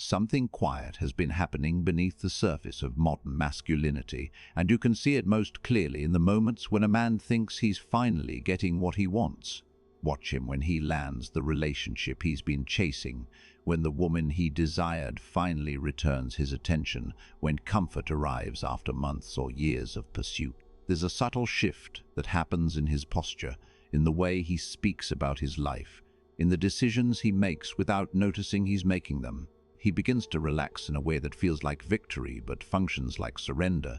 something quiet has been happening beneath the surface of modern masculinity, and you can see it most clearly in the moments when a man thinks he's finally getting what he wants. Watch him when he lands the relationship he's been chasing, when the woman he desired finally returns his attention, when comfort arrives after months or years of pursuit. There's a subtle shift that happens in his posture, in the way he speaks about his life, in the decisions he makes without noticing he's making them. He begins to relax in a way that feels like victory but functions like surrender.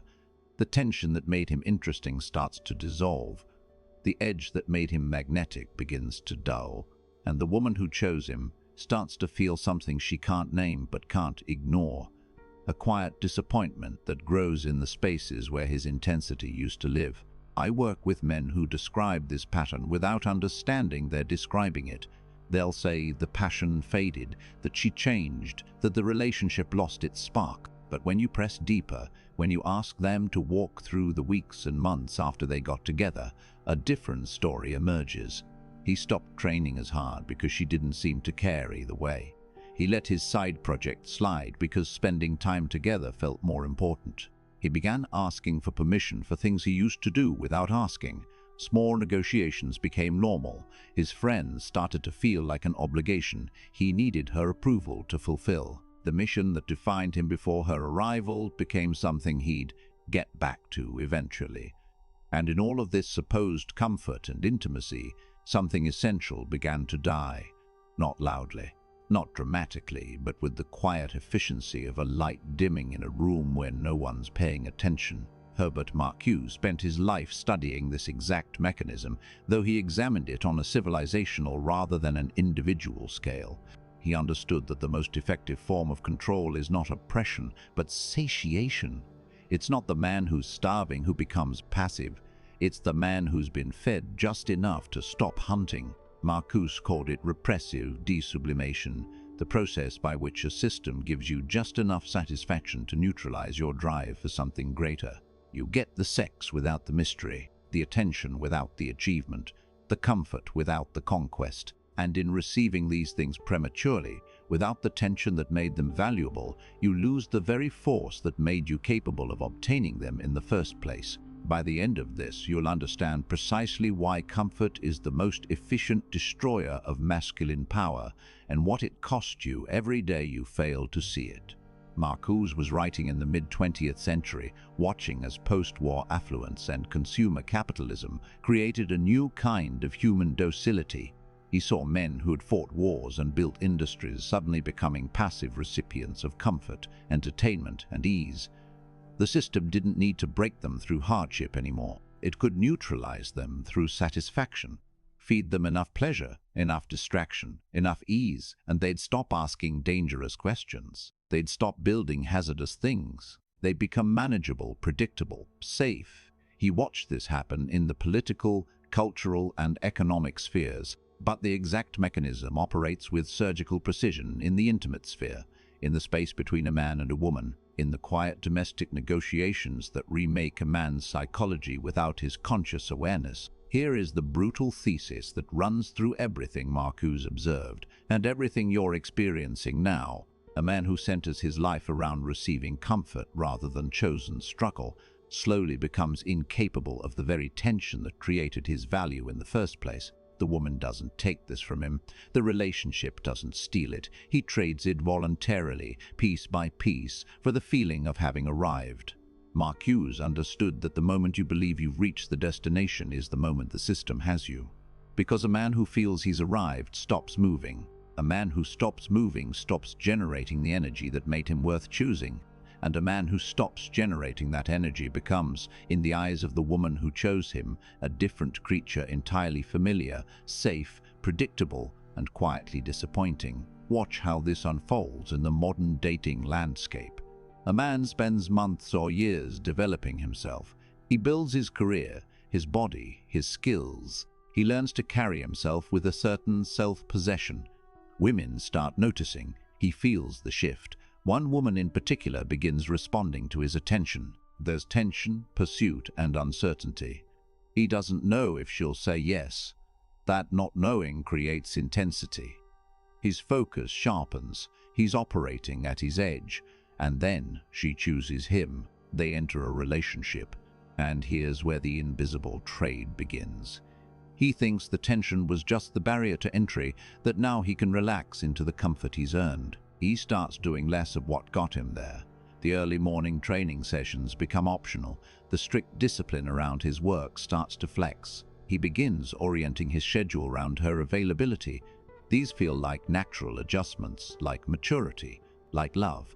The tension that made him interesting starts to dissolve. The edge that made him magnetic begins to dull, and the woman who chose him starts to feel something she can't name but can't ignore. A quiet disappointment that grows in the spaces where his intensity used to live. I work with men who describe this pattern without understanding they're describing it. They'll say the passion faded, that she changed, that the relationship lost its spark. But when you press deeper, when you ask them to walk through the weeks and months after they got together, a different story emerges. He stopped training as hard because she didn't seem to care either way. He let his side project slide because spending time together felt more important. He began asking for permission for things he used to do without asking. Small negotiations became normal. His friends started to feel like an obligation he needed her approval to fulfill. The mission that defined him before her arrival became something he'd get back to eventually. And in all of this supposed comfort and intimacy, something essential began to die. Not loudly, not dramatically, but with the quiet efficiency of a light dimming in a room where no one's paying attention. Herbert Marcuse spent his life studying this exact mechanism, though he examined it on a civilizational rather than an individual scale. He understood that the most effective form of control is not oppression, but satiation. It's not the man who's starving who becomes passive. It's the man who's been fed just enough to stop hunting. Marcuse called it repressive desublimation, the process by which a system gives you just enough satisfaction to neutralize your drive for something greater. You get the sex without the mystery, the attention without the achievement, the comfort without the conquest. And in receiving these things prematurely, without the tension that made them valuable, you lose the very force that made you capable of obtaining them in the first place. By the end of this, you'll understand precisely why comfort is the most efficient destroyer of masculine power, and what it cost you every day you failed to see it. Marcuse was writing in the mid-20th century, watching as post-war affluence and consumer capitalism created a new kind of human docility. He saw men who had fought wars and built industries suddenly becoming passive recipients of comfort, entertainment, and ease. The system didn't need to break them through hardship anymore. It could neutralize them through satisfaction, feed them enough pleasure, enough distraction, enough ease, and they'd stop asking dangerous questions. They'd stop building hazardous things. They'd become manageable, predictable, safe. He watched this happen in the political, cultural, and economic spheres. But the exact mechanism operates with surgical precision in the intimate sphere, in the space between a man and a woman, in the quiet domestic negotiations that remake a man's psychology without his conscious awareness. Here is the brutal thesis that runs through everything Marcuse observed, and everything you're experiencing now. A man who centers his life around receiving comfort rather than chosen struggle slowly becomes incapable of the very tension that created his value in the first place. The woman doesn't take this from him. The relationship doesn't steal it. He trades it voluntarily, piece by piece, for the feeling of having arrived. Marcuse understood that the moment you believe you've reached the destination is the moment the system has you. Because a man who feels he's arrived stops moving. A man who stops moving stops generating the energy that made him worth choosing. And a man who stops generating that energy becomes, in the eyes of the woman who chose him, a different creature entirely familiar, safe, predictable, and quietly disappointing. Watch how this unfolds in the modern dating landscape. A man spends months or years developing himself. He builds his career, his body, his skills. He learns to carry himself with a certain self-possession. Women start noticing. He feels the shift. One woman in particular begins responding to his attention. There's tension, pursuit, and uncertainty. He doesn't know if she'll say yes. That not knowing creates intensity. His focus sharpens. He's operating at his edge, and then she chooses him. They enter a relationship, and here's where the invisible trade begins. He thinks the tension was just the barrier to entry, that now he can relax into the comfort he's earned. He starts doing less of what got him there. The early morning training sessions become optional. The strict discipline around his work starts to flex. He begins orienting his schedule around her availability. These feel like natural adjustments, like maturity, like love.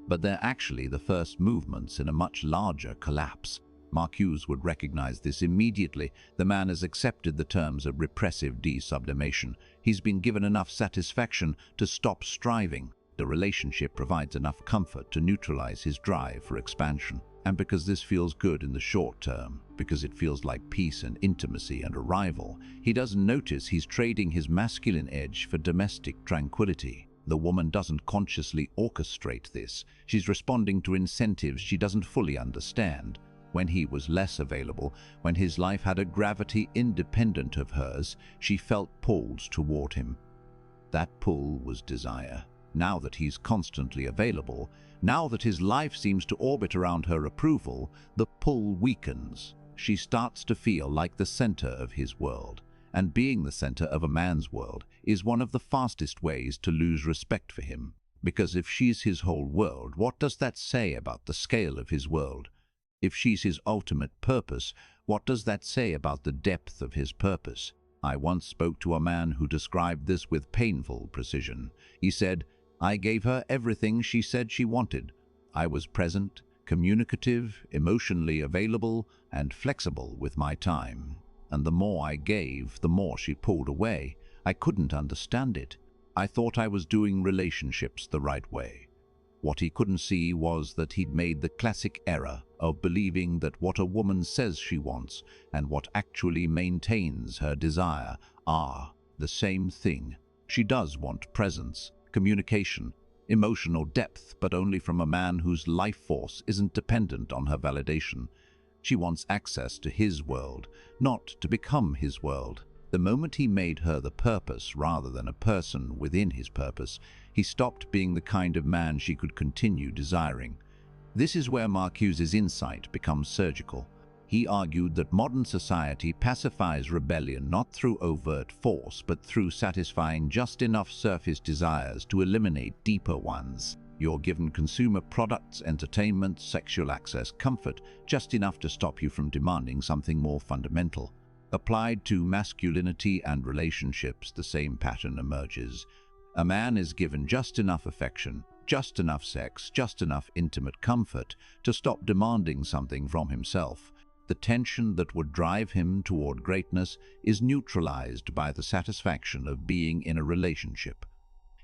But they're actually the first movements in a much larger collapse. Marcuse would recognize this immediately. The man has accepted the terms of repressive desublimation. He's been given enough satisfaction to stop striving. The relationship provides enough comfort to neutralize his drive for expansion. And because this feels good in the short term, because it feels like peace and intimacy and arrival, he doesn't notice he's trading his masculine edge for domestic tranquility. The woman doesn't consciously orchestrate this. She's responding to incentives she doesn't fully understand. When he was less available, when his life had a gravity independent of hers, she felt pulled toward him. That pull was desire. Now that he's constantly available, now that his life seems to orbit around her approval, the pull weakens. She starts to feel like the center of his world. And being the center of a man's world is one of the fastest ways to lose respect for him. Because if she's his whole world, what does that say about the scale of his world? If she's his ultimate purpose, what does that say about the depth of his purpose? I once spoke to a man who described this with painful precision. He said, "I gave her everything she said she wanted. I was present, communicative, emotionally available, and flexible with my time. And the more I gave, the more she pulled away. I couldn't understand it. I thought I was doing relationships the right way." What he couldn't see was that he'd made the classic error of believing that what a woman says she wants and what actually maintains her desire are the same thing. She does want presence, communication, emotional depth, but only from a man whose life force isn't dependent on her validation. She wants access to his world, not to become his world. The moment he made her the purpose rather than a person within his purpose, he stopped being the kind of man she could continue desiring. This is where Marcuse's insight becomes surgical. He argued that modern society pacifies rebellion not through overt force, but through satisfying just enough surface desires to eliminate deeper ones. You're given consumer products, entertainment, sexual access, comfort, just enough to stop you from demanding something more fundamental. Applied to masculinity and relationships, the same pattern emerges. A man is given just enough affection, just enough sex, just enough intimate comfort to stop demanding something from himself. The tension that would drive him toward greatness is neutralized by the satisfaction of being in a relationship.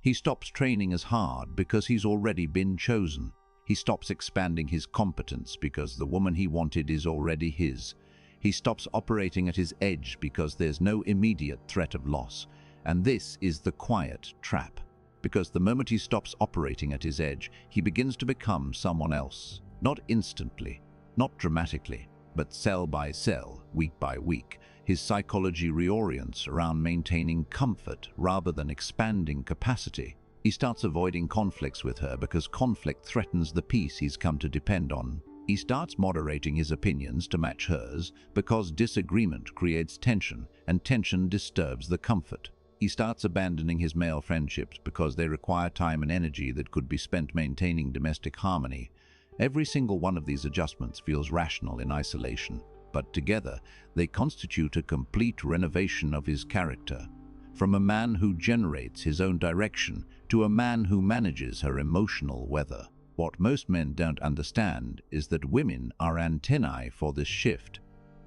He stops training as hard because he's already been chosen. He stops expanding his competence because the woman he wanted is already his. He stops operating at his edge because there's no immediate threat of loss. And this is the quiet trap. Because the moment he stops operating at his edge, he begins to become someone else. Not instantly, not dramatically, but cell by cell, week by week. His psychology reorients around maintaining comfort rather than expanding capacity. He starts avoiding conflicts with her because conflict threatens the peace he's come to depend on. He starts moderating his opinions to match hers because disagreement creates tension, and tension disturbs the comfort. He starts abandoning his male friendships because they require time and energy that could be spent maintaining domestic harmony. Every single one of these adjustments feels rational in isolation, but together they constitute a complete renovation of his character. From a man who generates his own direction to a man who manages her emotional weather. What most men don't understand is that women are antennae for this shift.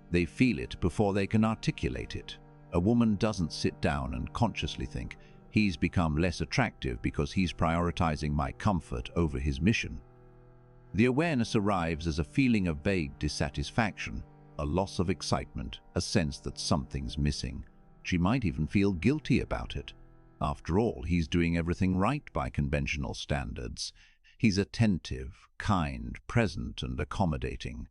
They feel it before they can articulate it. A woman doesn't sit down and consciously think, he's become less attractive because he's prioritizing my comfort over his mission. The awareness arrives as a feeling of vague dissatisfaction, a loss of excitement, a sense that something's missing. She might even feel guilty about it. After all, he's doing everything right by conventional standards. He's attentive, kind, present, and accommodating.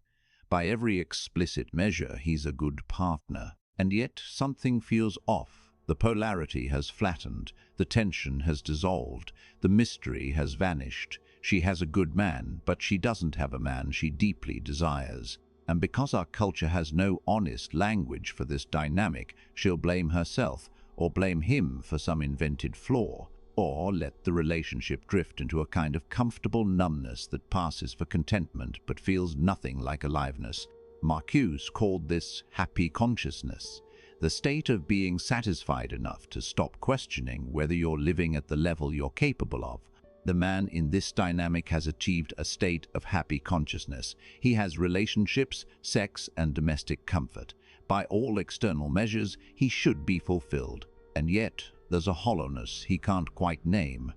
By every explicit measure, he's a good partner. And yet something feels off. The polarity has flattened, the tension has dissolved, the mystery has vanished. She has a good man, but she doesn't have a man she deeply desires. And because our culture has no honest language for this dynamic, she'll blame herself, or blame him for some invented flaw, or let the relationship drift into a kind of comfortable numbness that passes for contentment but feels nothing like aliveness. Marcuse called this happy consciousness, the state of being satisfied enough to stop questioning whether you're living at the level you're capable of. The man in this dynamic has achieved a state of happy consciousness. He has relationships, sex, and domestic comfort. By all external measures, he should be fulfilled. And yet, there's a hollowness he can't quite name,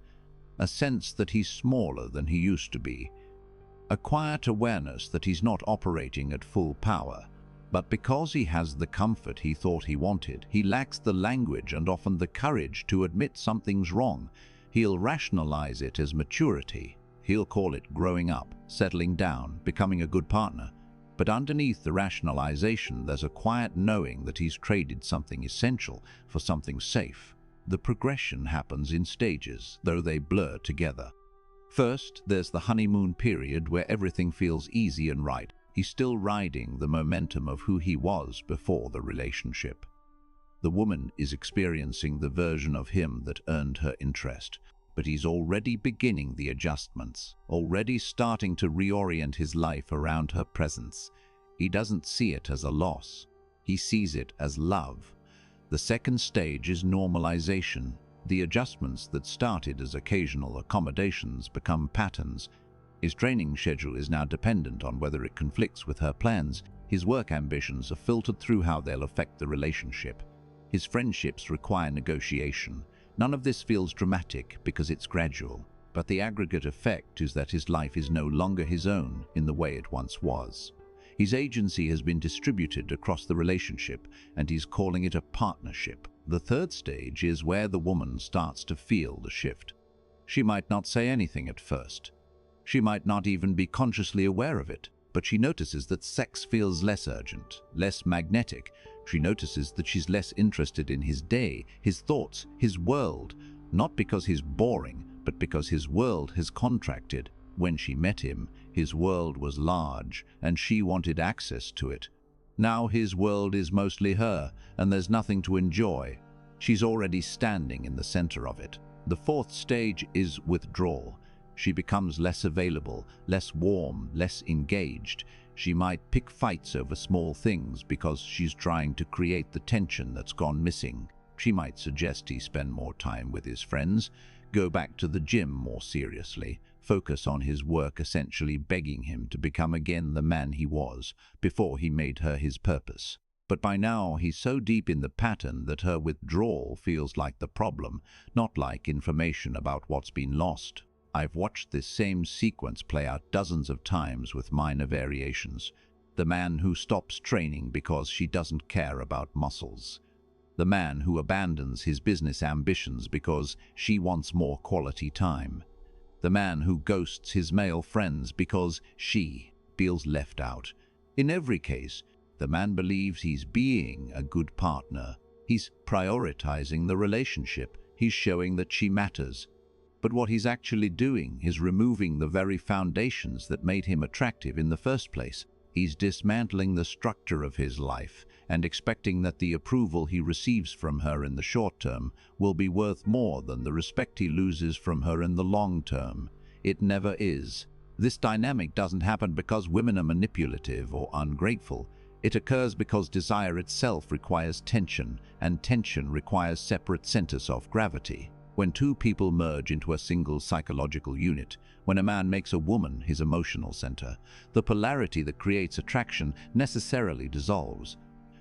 a sense that he's smaller than he used to be, a quiet awareness that he's not operating at full power. But because he has the comfort he thought he wanted, he lacks the language and often the courage to admit something's wrong. He'll rationalize it as maturity. He'll call it growing up, settling down, becoming a good partner. But underneath the rationalization, there's a quiet knowing that he's traded something essential for something safe. The progression happens in stages, though they blur together. First, there's the honeymoon period where everything feels easy and right. He's still riding the momentum of who he was before the relationship. The woman is experiencing the version of him that earned her interest, but he's already beginning the adjustments, already starting to reorient his life around her presence. He doesn't see it as a loss. He sees it as love. The second stage is normalization. The adjustments that started as occasional accommodations become patterns. His training schedule is now dependent on whether it conflicts with her plans. His work ambitions are filtered through how they'll affect the relationship. His friendships require negotiation. None of this feels dramatic because it's gradual, but the aggregate effect is that his life is no longer his own in the way it once was. His agency has been distributed across the relationship, and he's calling it a partnership. The third stage is where the woman starts to feel the shift. She might not say anything at first. She might not even be consciously aware of it, but she notices that sex feels less urgent, less magnetic. She notices that she's less interested in his day, his thoughts, his world, not because he's boring, but because his world has contracted. When she met him, his world was large, and she wanted access to it. Now his world is mostly her, and there's nothing to enjoy. She's already standing in the center of it. The fourth stage is withdrawal. She becomes less available, less warm, less engaged. She might pick fights over small things because she's trying to create the tension that's gone missing. She might suggest he spend more time with his friends, go back to the gym more seriously, focus on his work, essentially begging him to become again the man he was before he made her his purpose. But by now he's so deep in the pattern that her withdrawal feels like the problem, not like information about what's been lost. I've watched this same sequence play out dozens of times with minor variations. The man who stops training because she doesn't care about muscles. The man who abandons his business ambitions because she wants more quality time. The man who ghosts his male friends because she feels left out. In every case, the man believes he's being a good partner. He's prioritizing the relationship. He's showing that she matters. But what he's actually doing is removing the very foundations that made him attractive in the first place. He's dismantling the structure of his life and expecting that the approval he receives from her in the short term will be worth more than the respect he loses from her in the long term. It never is. This dynamic doesn't happen because women are manipulative or ungrateful. It occurs because desire itself requires tension, and tension requires separate centers of gravity. When two people merge into a single psychological unit, when a man makes a woman his emotional center, the polarity that creates attraction necessarily dissolves.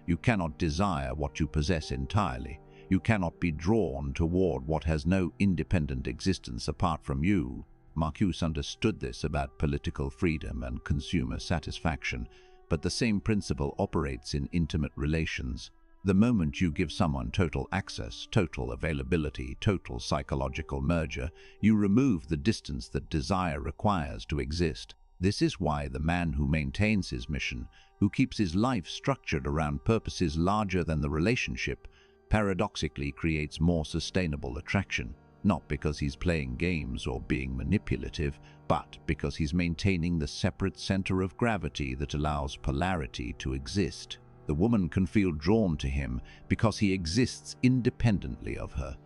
You cannot desire what you possess entirely. You cannot be drawn toward what has no independent existence apart from you. Marcuse understood this about political freedom and consumer satisfaction, but the same principle operates in intimate relations. The moment you give someone total access, total availability, total psychological merger, you remove the distance that desire requires to exist. This is why the man who maintains his mission, who keeps his life structured around purposes larger than the relationship, paradoxically creates more sustainable attraction, not because he's playing games or being manipulative, but because he's maintaining the separate center of gravity that allows polarity to exist. The woman can feel drawn to him because he exists independently of her.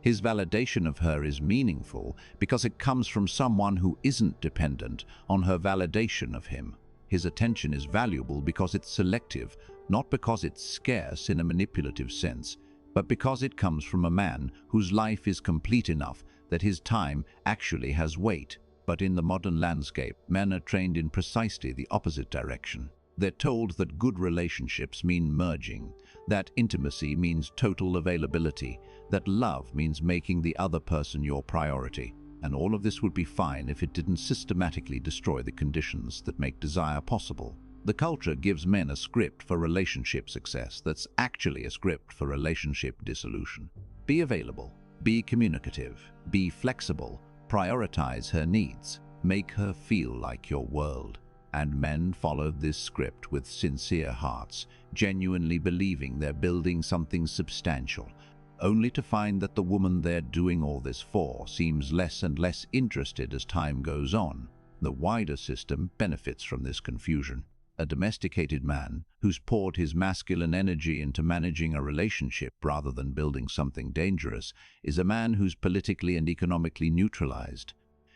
His validation of her is meaningful because it comes from someone who isn't dependent on her validation of him. His attention is valuable because it's selective, not because it's scarce in a manipulative sense, but because it comes from a man whose life is complete enough that his time actually has weight. But in the modern landscape, men are trained in precisely the opposite direction. They're told that good relationships mean merging, that intimacy means total availability, that love means making the other person your priority. And all of this would be fine if it didn't systematically destroy the conditions that make desire possible. The culture gives men a script for relationship success that's actually a script for relationship dissolution. Be available, be communicative, be flexible, prioritize her needs, make her feel like your world. And men followed this script with sincere hearts, genuinely believing they're building something substantial, only to find that the woman they're doing all this for seems less and less interested as time goes on. The wider system benefits from this confusion. A domesticated man who's poured his masculine energy into managing a relationship rather than building something dangerous is a man who's politically and economically neutralized.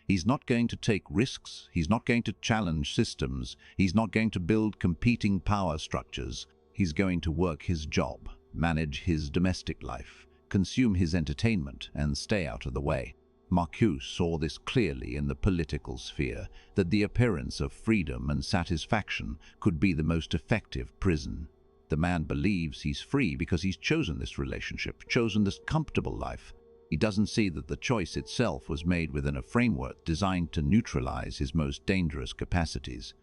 He's not going to take risks, he's not going to challenge systems, he's not going to build competing power structures. He's going to work his job, manage his domestic life, consume his entertainment, and stay out of the way. Marcuse saw this clearly in the political sphere, that the appearance of freedom and satisfaction could be the most effective prison. The man believes he's free because he's chosen this relationship, chosen this comfortable life. He doesn't see that the choice itself was made within a framework designed to neutralize his most dangerous capacities.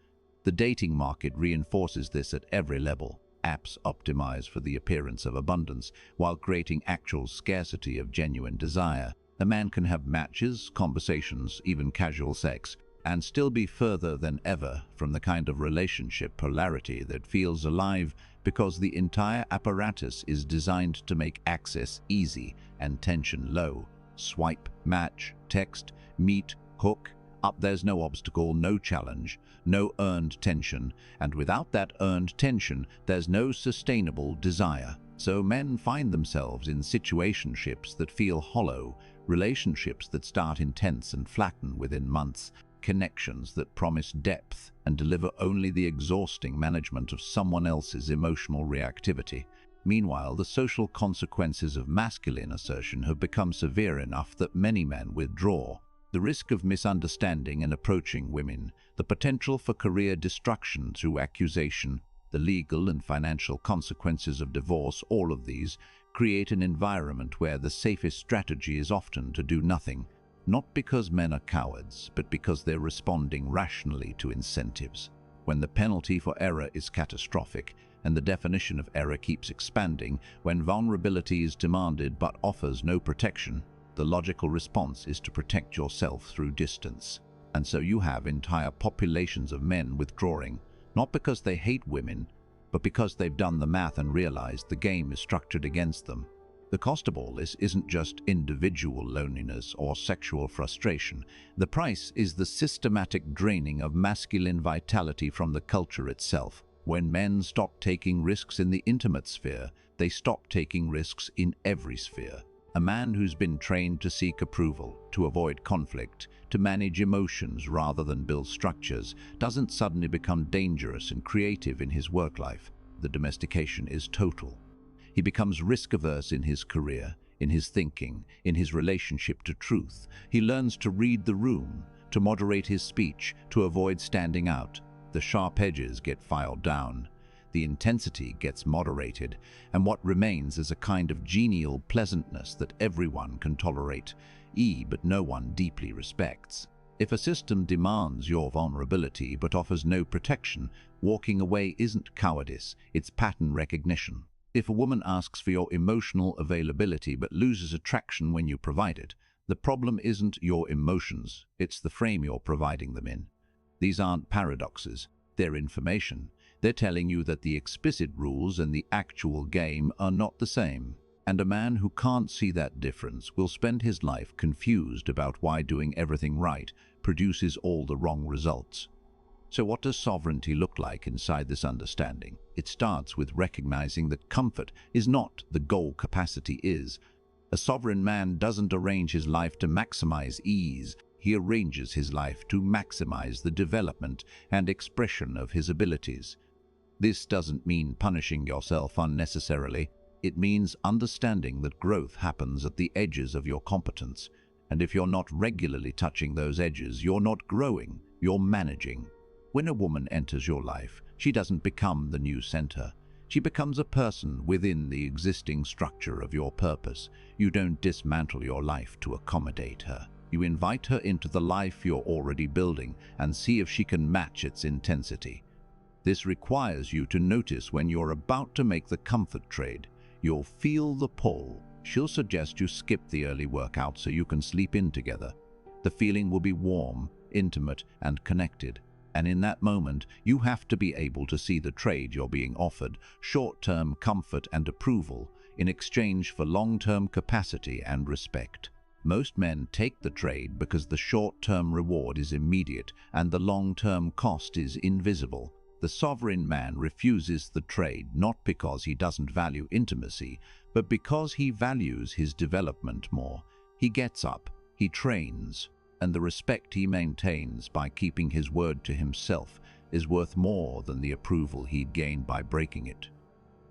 The dating market reinforces this at every level. Apps optimize for the appearance of abundance while creating actual scarcity of genuine desire. A man can have matches, conversations, even casual sex, and still be further than ever from the kind of relationship polarity that feels alive because the entire apparatus is designed to make access easy and tension low. Swipe, match, text, meet, hook. Up there's no obstacle, no challenge, no earned tension, and without that earned tension, there's no sustainable desire. So men find themselves in situationships that feel hollow, relationships that start intense and flatten within months, connections that promise depth and deliver only the exhausting management of someone else's emotional reactivity. Meanwhile, the social consequences of masculine assertion have become severe enough that many men withdraw. The risk of misunderstanding and approaching women, the potential for career destruction through accusation, the legal and financial consequences of divorce, all of these create an environment where the safest strategy is often to do nothing, not because men are cowards, but because they're responding rationally to incentives. When the penalty for error is catastrophic, and the definition of error keeps expanding, when vulnerability is demanded but offers no protection, the logical response is to protect yourself through distance. And so you have entire populations of men withdrawing, not because they hate women, but because they've done the math and realized the game is structured against them. The cost of all this isn't just individual loneliness or sexual frustration. The price is the systematic draining of masculine vitality from the culture itself. When men stop taking risks in the intimate sphere, they stop taking risks in every sphere. A man who's been trained to seek approval, to avoid conflict, to manage emotions rather than build structures, doesn't suddenly become dangerous and creative in his work life. The domestication is total. He becomes risk-averse in his career, in his thinking, in his relationship to truth. He learns to read the room, to moderate his speech, to avoid standing out. The sharp edges get filed down. The intensity gets moderated, and what remains is a kind of genial pleasantness that everyone can tolerate, but no one deeply respects. If a system demands your vulnerability but offers no protection, walking away isn't cowardice, it's pattern recognition. If a woman asks for your emotional availability but loses attraction when you provide it, the problem isn't your emotions, it's the frame you're providing them in. These aren't paradoxes, they're information. They're telling you that the explicit rules and the actual game are not the same. And a man who can't see that difference will spend his life confused about why doing everything right produces all the wrong results. So what does sovereignty look like inside this understanding? It starts with recognizing that comfort is not the goal, capacity is. A sovereign man doesn't arrange his life to maximize ease. He arranges his life to maximize the development and expression of his abilities. This doesn't mean punishing yourself unnecessarily. It means understanding that growth happens at the edges of your competence. And if you're not regularly touching those edges, you're not growing, you're managing. When a woman enters your life, she doesn't become the new center. She becomes a person within the existing structure of your purpose. You don't dismantle your life to accommodate her. You invite her into the life you're already building and see if she can match its intensity. This requires you to notice when you're about to make the comfort trade. You'll feel the pull. She'll suggest you skip the early workout so you can sleep in together. The feeling will be warm, intimate, and connected. And in that moment, you have to be able to see the trade you're being offered, short-term comfort and approval, in exchange for long-term capacity and respect. Most men take the trade because the short-term reward is immediate and the long-term cost is invisible. The sovereign man refuses the trade not because he doesn't value intimacy, but because he values his development more. He gets up, he trains, and the respect he maintains by keeping his word to himself is worth more than the approval he'd gain by breaking it.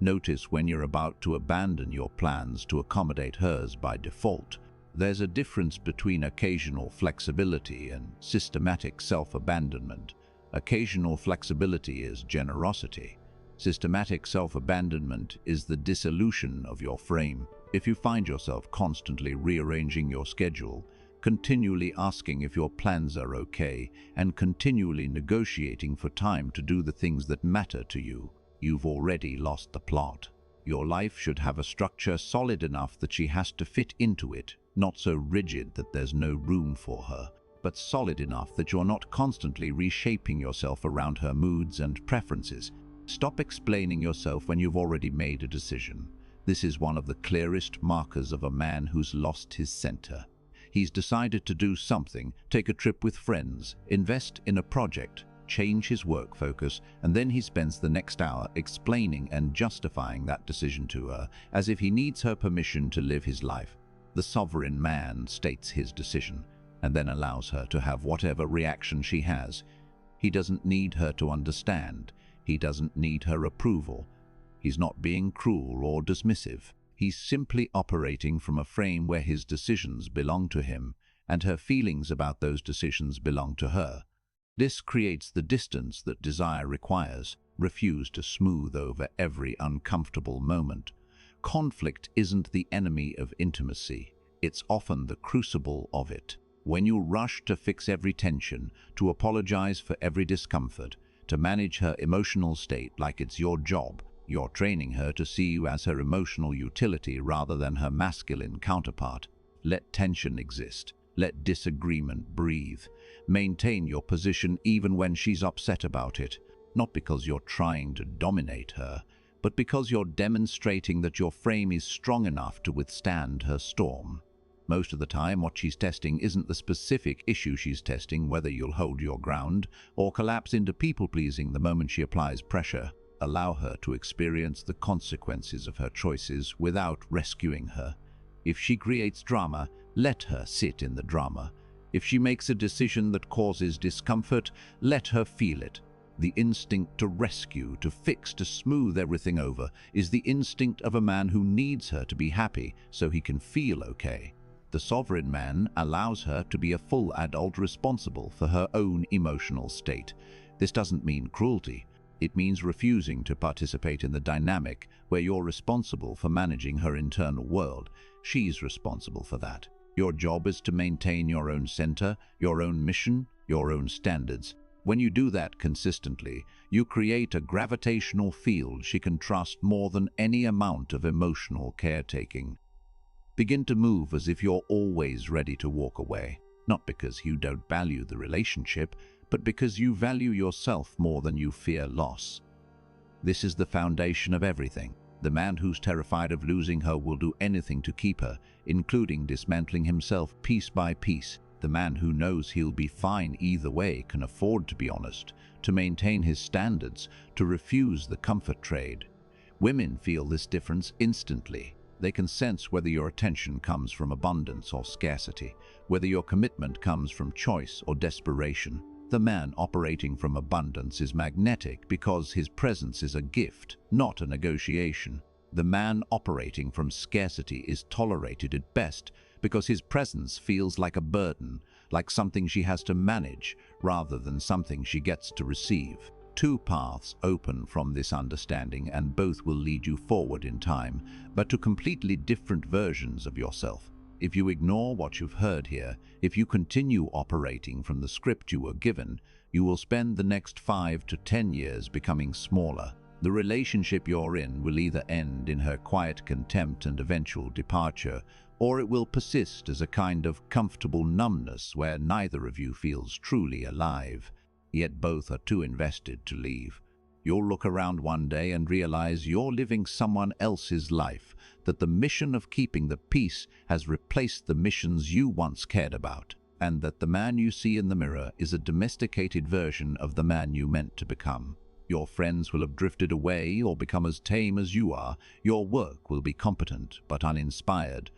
Notice when you're about to abandon your plans to accommodate hers by default. There's a difference between occasional flexibility and systematic self-abandonment. Occasional flexibility is generosity. Systematic self-abandonment is the dissolution of your frame. If you find yourself constantly rearranging your schedule, continually asking if your plans are okay, and continually negotiating for time to do the things that matter to you, you've already lost the plot. Your life should have a structure solid enough that she has to fit into it, not so rigid that there's no room for her, but solid enough that you're not constantly reshaping yourself around her moods and preferences. Stop explaining yourself when you've already made a decision. This is one of the clearest markers of a man who's lost his center. He's decided to do something, take a trip with friends, invest in a project, change his work focus, and then he spends the next hour explaining and justifying that decision to her, as if he needs her permission to live his life. The sovereign man states his decision, and then allows her to have whatever reaction she has. He doesn't need her to understand. He doesn't need her approval. He's not being cruel or dismissive. He's simply operating from a frame where his decisions belong to him, and her feelings about those decisions belong to her. This creates the distance that desire requires. Refuse to smooth over every uncomfortable moment. Conflict isn't the enemy of intimacy. It's often the crucible of it. When you rush to fix every tension, to apologize for every discomfort, to manage her emotional state like it's your job, you're training her to see you as her emotional utility rather than her masculine counterpart. Let tension exist. Let disagreement breathe. Maintain your position even when she's upset about it, not because you're trying to dominate her, but because you're demonstrating that your frame is strong enough to withstand her storm. Most of the time, what she's testing isn't the specific issue she's testing, whether you'll hold your ground or collapse into people-pleasing the moment she applies pressure. Allow her to experience the consequences of her choices without rescuing her. If she creates drama, let her sit in the drama. If she makes a decision that causes discomfort, let her feel it. The instinct to rescue, to fix, to smooth everything over is the instinct of a man who needs her to be happy so he can feel okay. The sovereign man allows her to be a full adult responsible for her own emotional state. This doesn't mean cruelty. It means refusing to participate in the dynamic where you're responsible for managing her internal world. She's responsible for that. Your job is to maintain your own center, your own mission, your own standards. When you do that consistently, you create a gravitational field she can trust more than any amount of emotional caretaking. Begin to move as if you're always ready to walk away, not because you don't value the relationship, but because you value yourself more than you fear loss. This is the foundation of everything. The man who's terrified of losing her will do anything to keep her, including dismantling himself piece by piece. The man who knows he'll be fine either way can afford to be honest, to maintain his standards, to refuse the comfort trade. Women feel this difference instantly. They can sense whether your attention comes from abundance or scarcity, whether your commitment comes from choice or desperation. The man operating from abundance is magnetic because his presence is a gift, not a negotiation. The man operating from scarcity is tolerated at best because his presence feels like a burden, like something she has to manage rather than something she gets to receive. Two paths open from this understanding, and both will lead you forward in time, but to completely different versions of yourself. If you ignore what you've heard here, if you continue operating from the script you were given, you will spend the next 5 to 10 years becoming smaller. The relationship you're in will either end in her quiet contempt and eventual departure, or it will persist as a kind of comfortable numbness where neither of you feels truly alive, yet both are too invested to leave. You'll look around one day and realize you're living someone else's life, that the mission of keeping the peace has replaced the missions you once cared about, and that the man you see in the mirror is a domesticated version of the man you meant to become. Your friends will have drifted away or become as tame as you are. Your work will be competent but uninspired.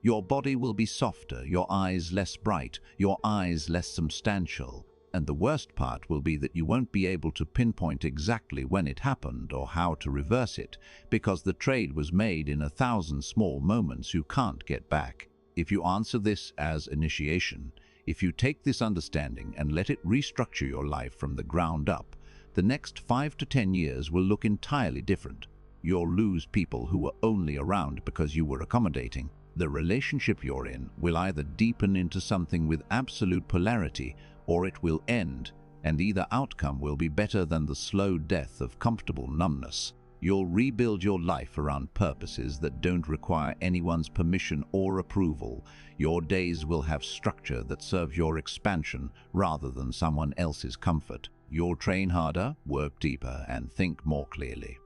Your body will be softer, your eyes less bright, your eyes less substantial. And the worst part will be that you won't be able to pinpoint exactly when it happened or how to reverse it, because the trade was made in 1,000 small moments you can't get back. If you answer this as initiation, if you take this understanding and let it restructure your life from the ground up, the next 5 to 10 years will look entirely different. You'll lose people who were only around because you were accommodating. The relationship you're in will either deepen into something with absolute polarity, or it will end, and either outcome will be better than the slow death of comfortable numbness. You'll rebuild your life around purposes that don't require anyone's permission or approval. Your days will have structure that serves your expansion rather than someone else's comfort. You'll train harder, work deeper, and think more clearly.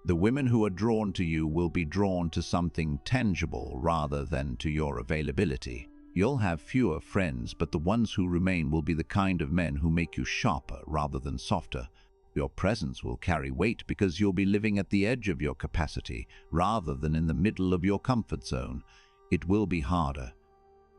The women who are drawn to you will be drawn to something tangible rather than to your availability. You'll have fewer friends, but the ones who remain will be the kind of men who make you sharper rather than softer. Your presence will carry weight because you'll be living at the edge of your capacity rather than in the middle of your comfort zone. It will be harder,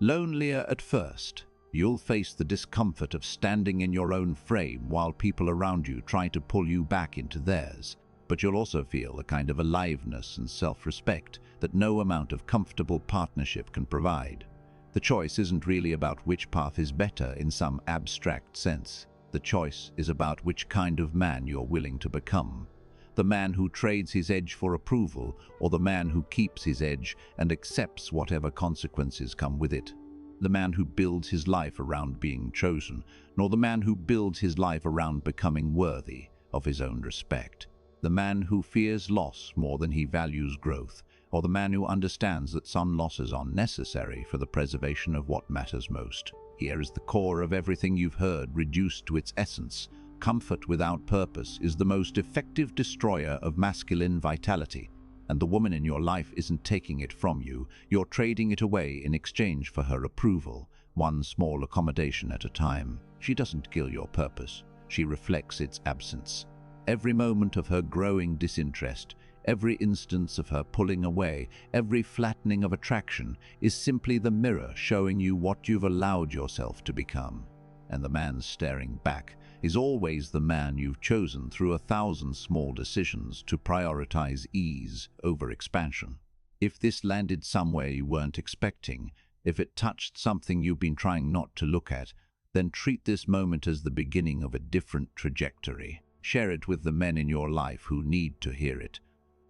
lonelier at first. You'll face the discomfort of standing in your own frame while people around you try to pull you back into theirs. But you'll also feel a kind of aliveness and self-respect that no amount of comfortable partnership can provide. The choice isn't really about which path is better in some abstract sense. The choice is about which kind of man you're willing to become. The man who trades his edge for approval, or the man who keeps his edge and accepts whatever consequences come with it. The man who builds his life around being chosen, nor the man who builds his life around becoming worthy of his own respect. The man who fears loss more than he values growth, or the man who understands that some losses are necessary for the preservation of what matters most. Here is the core of everything you've heard reduced to its essence. Comfort without purpose is the most effective destroyer of masculine vitality, and the woman in your life isn't taking it from you. You're trading it away in exchange for her approval, one small accommodation at a time. She doesn't kill your purpose. She reflects its absence. Every moment of her growing disinterest, every instance of her pulling away, every flattening of attraction is simply the mirror showing you what you've allowed yourself to become. And the man staring back is always the man you've chosen through 1,000 small decisions to prioritize ease over expansion. If this landed somewhere you weren't expecting, if it touched something you've been trying not to look at, then treat this moment as the beginning of a different trajectory. Share it with the men in your life who need to hear it.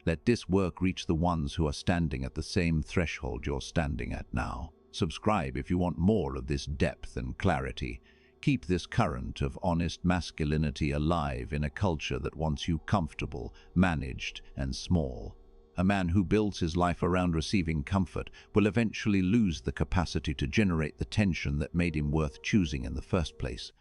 Let this work reach the ones who are standing at the same threshold you're standing at now. Subscribe if you want more of this depth and clarity. Keep this current of honest masculinity alive in a culture that wants you comfortable, managed, and small. A man who builds his life around receiving comfort will eventually lose the capacity to generate the tension that made him worth choosing in the first place.